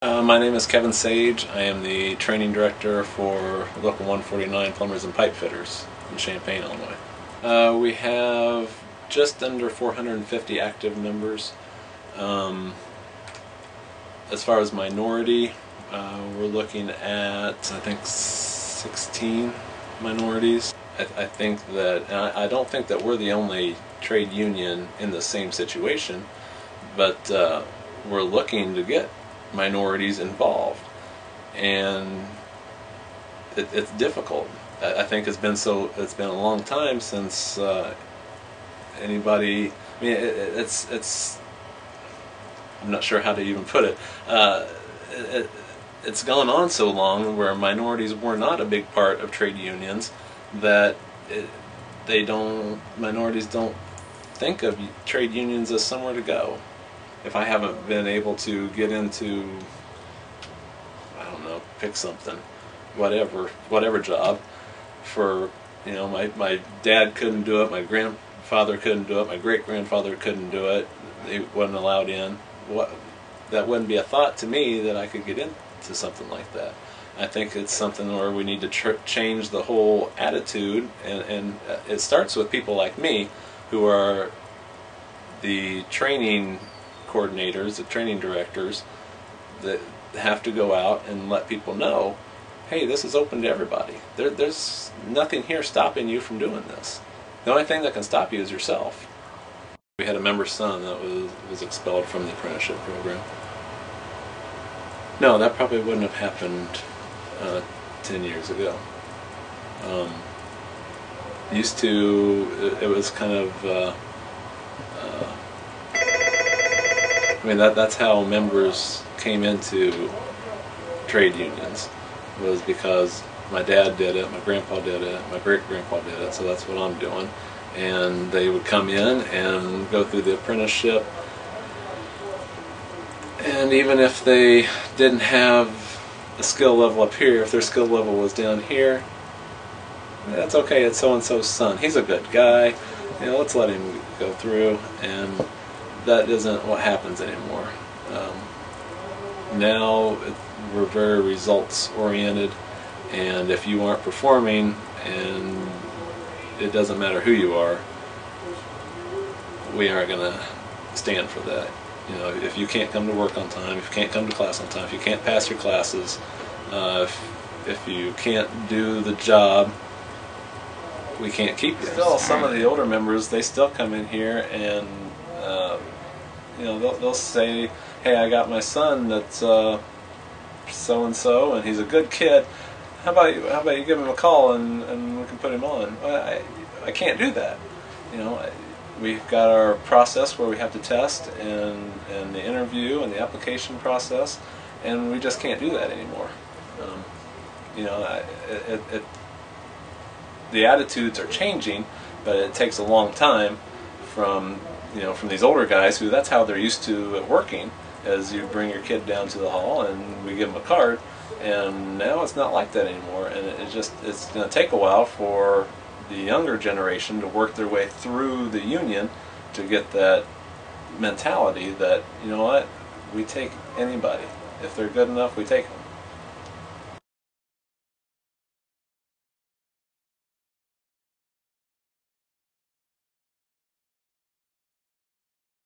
My name is Kevin Sage. I am the training director for Local 149 Plumbers and Pipe Fitters in Champaign, Illinois. We have just under 450 active members. As far as minority, we're looking at, I think, 16 minorities. I think that, and I don't think that we're the only trade union in the same situation, but we're looking to get minorities involved, and it's difficult. I think it's been a long time since anybody. I mean, it's. I'm not sure how to even put it. It's gone on so long where minorities were not a big part of trade unions that minorities don't think of trade unions as somewhere to go. If I haven't been able to get into, I don't know, pick something, whatever job, for, you know, my dad couldn't do it, my grandfather couldn't do it, my great-grandfather couldn't do it, they wasn't allowed in, that wouldn't be a thought to me that I could get into something like that. I think it's something where we need to change the whole attitude, and it starts with people like me, who are the training coordinators, the training directors, that have to go out and let people know, hey, this is open to everybody. There's nothing here stopping you from doing this. The only thing that can stop you is yourself. We had a member's son that was expelled from the apprenticeship program. No, that probably wouldn't have happened 10 years ago. Used to, it was kind of I mean, that's how members came into trade unions, was because my dad did it, my grandpa did it, my great-grandpa did it, so that's what I'm doing. And they would come in and go through the apprenticeship, and even if they didn't have a skill level up here, if their skill level was down here, that's okay, it's so-and-so's son, he's a good guy, you know, let's let him go through. And that isn't what happens anymore. Now we're very results oriented, and if you aren't performing, and it doesn't matter who you are, we aren't going to stand for that. You know, if you can't come to work on time, if you can't come to class on time, if you can't pass your classes, if you can't do the job, we can't keep you. Still, some of the older members, they still come in here and you know, they'll say, hey, I got my son that's so-and-so, and he's a good kid. How about you give him a call and we can put him on? Well, I can't do that. You know, we've got our process where we have to test, and the interview and the application process, and we just can't do that anymore. You know, the attitudes are changing, but it takes a long time from these older guys who, that's how they're used to it working, as you bring your kid down to the hall and we give them a card, and now it's not like that anymore, and it's going to take a while for the younger generation to work their way through the union to get that mentality that, you know what, we take anybody. If they're good enough, we take them.